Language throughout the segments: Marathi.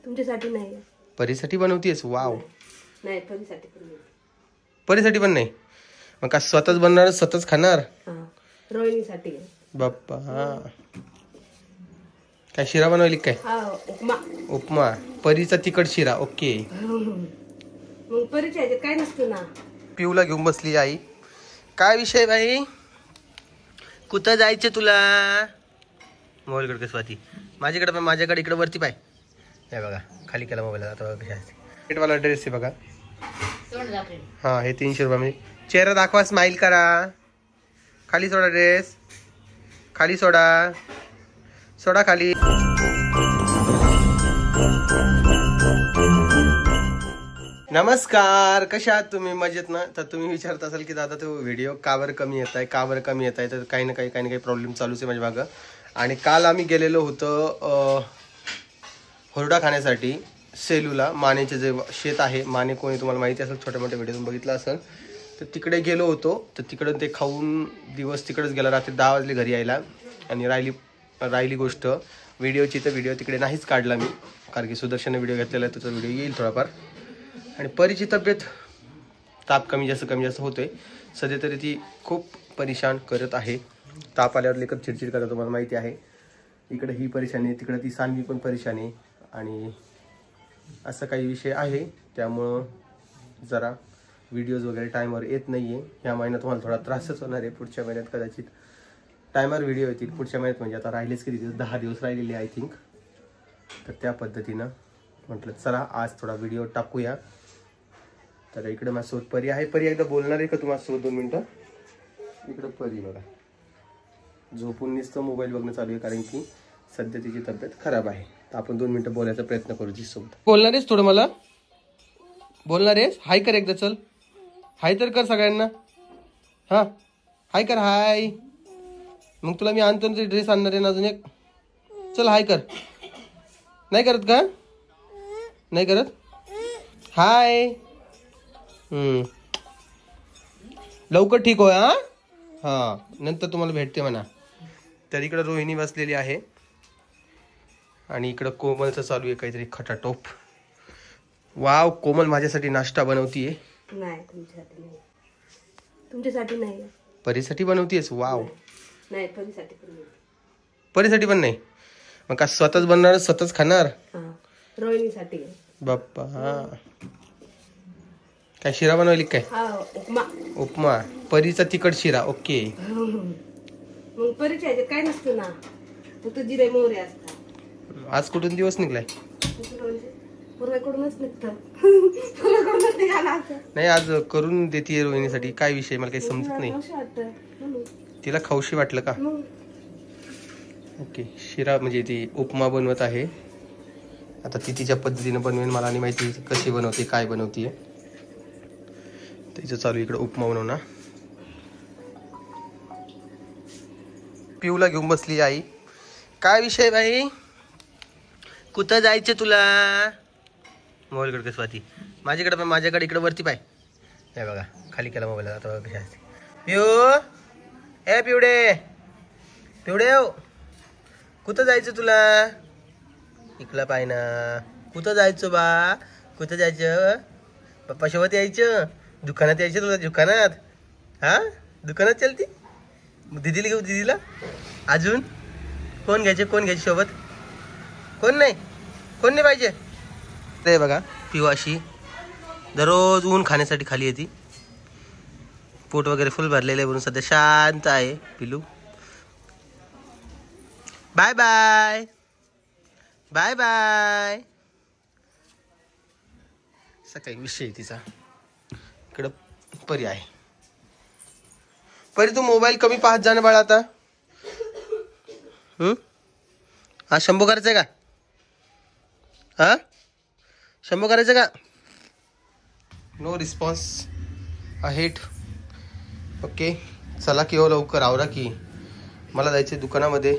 तुमच्यासाठी नाही. परीसाठी बनवतीयस? वाव. नाही परीसाठी पण नाही. परीसाठी पण नाही? मग का स्वतःच बनणार स्वतःच खाणार? रोहिणीसाठी. बाप्पा. हा काय शिरा बनवली काय? उपमा. उपमा. परीचा तिखट शिरा. ओके. मग परीच्या काय नसतं ना. पिऊला घेऊन बसली आई. काय विषय बाई? कुठं जायचं तुला? मोबाईल कडे स्वाती. माझ्याकडे इकडे वरती पाय. हे बघा खाली केला मोबाईल. आता कशा रेटवाला ड्रेस आहे बघा. हा हे 300 रुपये. म्हणजे चेहरा दाखवा, स्माइल करा. खाली सोडा ड्रेस. खाली सोडा. सोडा खाली. नमस्कार, कशा आहात तुम्ही? मजेत ना? तर तुम्ही विचारत असाल की दादा तो व्हिडिओ का बरं कमी येत आहे, का बरं कमी येत आहे? तर काही ना काही प्रॉब्लेम चालूच आहे माझ्या मागं. आणि काल आम्ही गेलेलो होतो हुरडा खाण्यासाठी सेलूला. मानेचे जे शेत आहे, माने कोणी तुम्हाला माहिती असेल, छोट्या मोठ्या व्हिडिओतून बघितलं असेल. तर तिकडे गेलो होतो. तर तिकडं ते खाऊन दिवस तिकडेच गेला. रात्री 10 वाजले घरी यायला. आणि राहिली गोष्ट व्हिडिओची. तर व्हिडिओ तिकडे नाहीच काढला मी, कारण की सुदर्शनने व्हिडिओ घेतलेला आहे, त्याचा व्हिडिओ येईल थोडाफार. आणि परीची तब्येत ताप कमी जास्त होतोय सध्या तरी. ती खूप परेशान करत आहे. ताप आल्यावर लेकर चिडचिड करत, तुम्हाला माहिती आहे. इकडे ही परेशानी आहे, तिकडे ती सानवी पण परेशानी आहे. आणि असं काही विषय आहे, त्यामुळं जरा व्हिडिओज वगैरे टाईमवर येत नाही आहे. ह्या महिन्यात तुम्हाला थोडा त्रासच होणार आहे. पुढच्या महिन्यात कदाचित टायमर व्हिडिओ येतील. पुढच्या महिन्यात म्हणजे आता राहिलेच किती दिवस, 10 दिवस राहिलेले आय थिंक. तर त्या पद्धतीनं म्हटलं चला आज थोडा व्हिडिओ टाकूया. तर इकडे माझ्यासोबत परी आहे. परी एकदा बोलणार आहे का तुम्हाला 2 मिनटं? इकडं परी बघा झोपून नुसतं मोबाईल बघणं चालू आहे, कारण की सध्या तिची तब्येत खराब आहे. तर आपण 2 मिनटं बोलायचा प्रयत्न करू तिच्यासोबत. बोलणार आहेस थोडं? मला बोलणार आहेस? हाय कर एकदा. चल हाय तर कर सगळ्यांना. हां हाय कर. हाय. मग तुला मी आणतो ना, ड्रेस आणणार आहे ना अजून एक. चल हाय कर. नाही करत का? नाही करत? हाय. लवकर ठीक हो. हा नंतर तुम्हाला भेटते म्हणा. तर इकडं रोहिणी बसलेली आहे आणि इकडं कोमलचं चालू आहे काहीतरी खटाटोप. वाव, कोमल माझ्यासाठी नाश्ता बनवतीये. नाही तुमच्यासाठी नाही. परीसाठी बनवतीयस? वाव. नाही परीसाठी पण नाही. परीसाठी पण नाही? मग का स्वतःच बनणार स्वतःच खाणार? रोहिणीसाठी. बाप्पा. हा काय शिरा बनवली काय? उपमा. उपमा. परीचा तिखट शिरा. ओके. मग परीच्या काय नसतं ना, फक्त जिरे मोहरी असतात. आज कुठून दिवस निघलाय? पूर्वेकडूनच निघतं. नाही आज करून देते रोहिणीसाठी. काय विषय मला काही समजत नाही. तिला खाऊशी वाटलं का? ओके. शिरा म्हणजे ती उपमा बनवत आहे. आता ती तिच्या पद्धतीने बनवेन, मला आणि माहिती कशी बनवते, काय बनवते. तिचं चालू इकडे उपमा बनवणार. पिऊला घेऊन बसली आई. काय विषय बाई? कुठं जायचं तुला? मोबाईल कडे स्वाती. माझ्याकडे इकडे वरती पाय. हे बघा खाली केला मोबाईल. आता कशा पिऊ. ए पिवडे कुठं जायचं तुला? इकडला पाय ना. कुठं जायचं बा? कुठं जायचं? पप्पा सोबत यायचं? दुकानात यायचं तुला? दुकानात? हा दुकानात चलती? दीदीला घेऊ? दीदीला अजून कोण घ्यायचे सोबत? कोण नाही पाहिजे. ते बघा पिऊ अशी दररोज ऊन खाण्यासाठी खाली येते. पोट वगैरे फुल भरलेलं आहे म्हणून सध्या शांत आहे पिलू. Bye bye bye bye. सकाळी विषय तिचा. इकडं परी आहे. परी तू मोबाईल कमी पाहत जा ना बाळा आता. हा शंभू करायचंय का? हा शंभू करायचं का? No response ahead. ओके चला की हो लवकर आवरा की, मला जायचं दुकानामध्ये.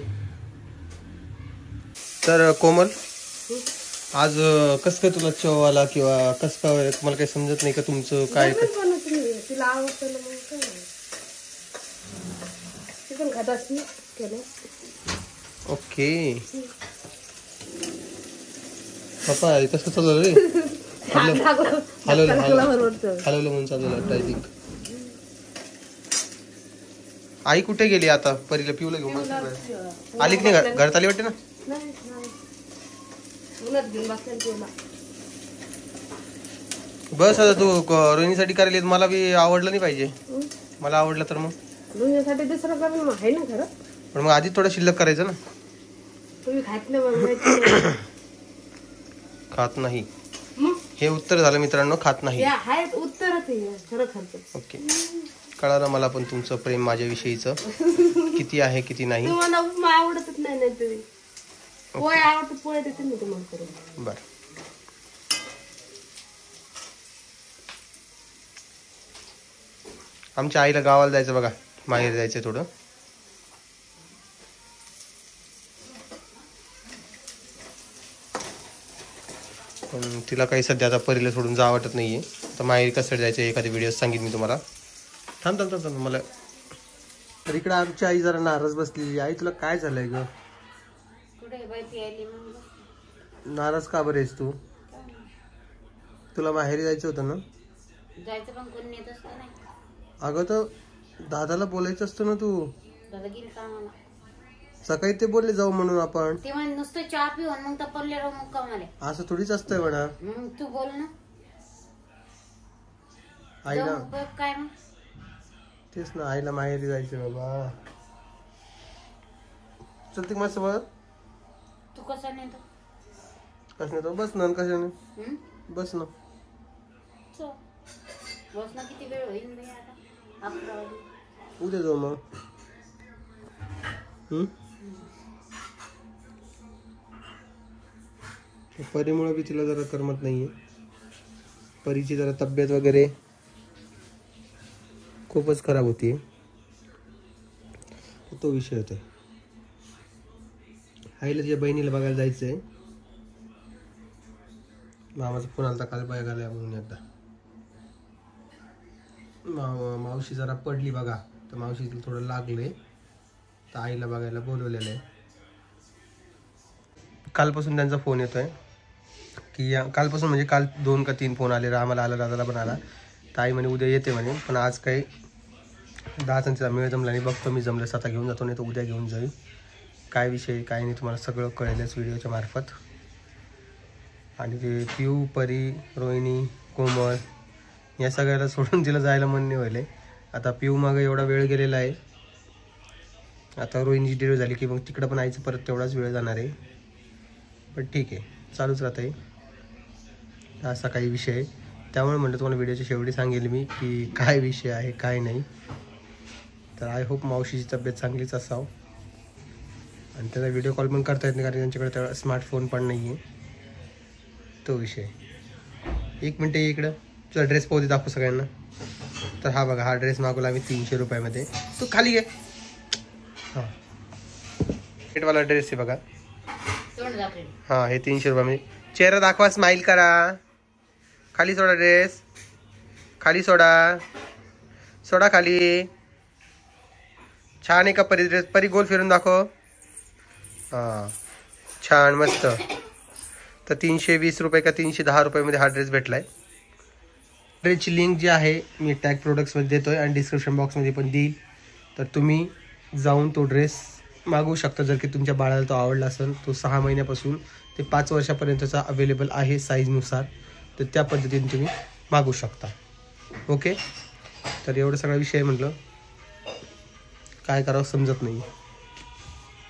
तर कोमल आज कस काय तुला चव आला किंवा कस काय तुम्हाला काही समजत नाही का तुमचं काय? तिला आवडतं ना मग काय ती पण खात असते केलं. ओके पप्पा कसं चाललं रे? हलवलं म्हणून चाललं टायपिंग. आई कुठे गेली आता? परीला पिऊला घेऊन आली की नाही? घरात आली वाटते ना. बस आता तू रोहिणीसाठी करायला मला बी आवडलं नाही पाहिजे. मला आवडलं तर मग रोहिणीसाठी दुसरं करून आहे ना खरं. पण मग आधी थोडं शिल्लक करायचं ना. तुम्ही खात नाही. खात नाही हे उत्तर झालं मित्रांनो. खात नाही उत्तरच. ओके कळालं मला पण तुमचं प्रेम माझ्याविषयीचं किती आहे किती नाही. तुम्हाला उपमा आवडतच नाही ना. तुम्ही पोहे आवडत पोहे देते मी तुम्हाला करून. बरं आमच्या आईला गावाला जायचं बघा. माहेर जायचंय थोडं. पण तिला काही सध्या आता परीला सोडून जा वाटत नाहीये. तर माहेर कसं जायचं एखादी व्हिडिओ सांगितलं मी तुम्हाला. थांब थांब थांब मला. तर इकडे आमची आई जरा नाराज बसलेली. आई तुला काय झालंय ग? नाराज का बरं आहेस तू? तुला माहेरी जायचं होतं ना? जायचं पण कोण नेत असतं नाही. अगं तर दादाला बोलायचं असतं ना. तू दादा गेली कामाला. सकाळी ते बोलले जाऊ म्हणून आपण. ते म्हणे नुसतं चहा पिऊन मग तपरले राहू मग कामाला. असं थोडीच असतंय म्हणा. तू बोल ना. आईला काय मग तेच ना. आईला माहेरी जायचं बाबा. चलते माझ्या सोबत. तू कसा नेतो? कसं नेतो? बस ना. कशाने? बस ना. बस ना. किती वेळ होईल बाई आता? 11 वाजले. उद्या जाऊ मग. परीमुळे बी तिला जरा करमत नाहीये. परीची जरा तब्येत वगैरे खूपच खराब होती. तो विषय होता. आईला तिच्या बहिणीला बघायला जायचंय. मामाचा फोन आलता काल बघायला म्हणून. एकदा मावशी जरा पडली बघा. तर मावशीला थोडं लागले. तर आईला बघायला बोलवलेलं आहे. कालपासून त्यांचा फोन येतोय की कालपासून म्हणजे काल 2 का 3 फोन आले. आम्हाला आला, दादाला पण आला. तर आई म्हणे उद्या येते म्हणे. पण आज काही दादांचा मेळ जमला नाही. बघतो मी जमलं स्वतः घेऊन जातो, नाही तर उद्या घेऊन जाईल. काय विषय काय नाही तुम्हाला सगळं कळेलच व्हिडिओच्या मार्फत. आणि ते पिऊ, परी, रोहिणी, कोमल या सगळ्याला सोडून तिला जायला मन नाही व्हायलंय. आता पिऊ मागं एवढा वेळ गेलेला आहे. आता रोहिणीची डिलिव्हरी झाली की मग तिकडं पण आईचं परत तेवढाच वेळ जाणार आहे. पण ठीक आहे चालूच राहत आहे. असा काही विषय आहे. त्यामुळे म्हटलं तुम्हाला व्हिडिओच्या शेवटी सांगेल मी की काय विषय आहे काय नाही. तर आय होप मावशीची तब्येत चांगलीच असावं. आणि त्याचा व्हिडिओ कॉल पण करता येत नाही कारण त्यांच्याकडे तेवढा स्मार्टफोन पण नाही आहे. तो विषय. 1 मिनटं इकडं. तुझा ड्रेस पाहू दे दाखवू सगळ्यांना. तर हा बघा हा ड्रेस मागवला आम्ही 300 रुपयामध्ये. तू खाली घे. हां रेटवाला ड्रेस आहे बघा. हां हे 300 रुपयामध्ये. चेहरा दाखवा, स्माइल करा. खाली सोडा ड्रेस. खाली सोडा. सोडा खाली. छान आहे का परी ड्रेस? परी गोल फिरून दाखव. हां छान मस्त. तर 320 रुपये का 310 रुपयामध्ये हा ड्रेस भेटला आहे. ड्रेसची लिंक जी आहे मी टॅग प्रोडक्ट्समध्ये देतो आहे आणि डिस्क्रिप्शन बॉक्समध्ये पण देईल. तर तुम्ही जाऊन तो ड्रेस मागवू शकता जर की तुमच्या बाळाला तो आवडला असेल. तो 6 महिन्यापासून ते 5 वर्षापर्यंतचा अवेलेबल आहे साईजनुसार. तर त्या पद्धतीने तुम्ही मागवू शकता. ओके तर एवढं सगळा विषय म्हटलं काय करावं समजत नाही.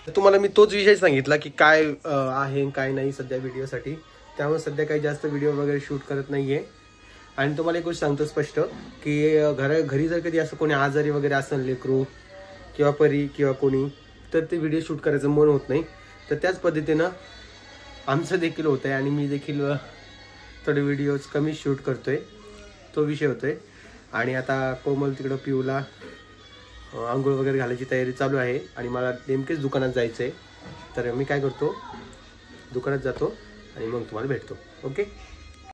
तुम्हाला मी तोच विषय सांगितला की काय आहे काय नाही सध्या व्हिडिओसाठी. त्यामुळे सध्या काही जास्त व्हिडिओ वगैरे शूट करत नाही आहे. आणि तुम्हाला एक गोष्ट सांगतो स्पष्ट की घरी जर कधी असं कोणी आजारी वगैरे असेल लेकरू किंवा परी किंवा कोणी तर ते व्हिडिओ शूट करायचं मन होत नाही. तर त्याच पद्धतीनं आमचं देखील होतं आहे आणि मी देखील थोडे व्हिडिओज कमी शूट करतो आहे. तो विषय होतो आहे. आणि आता कोमल तिकडं पिऊला आंघोळ वगैरे घालायची तयारी चालू आहे आणि मला नेमकेच दुकानात जायचं आहे. तर मी काय करतो दुकानात जातो आणि मग तुम्हाला भेटतो. ओके.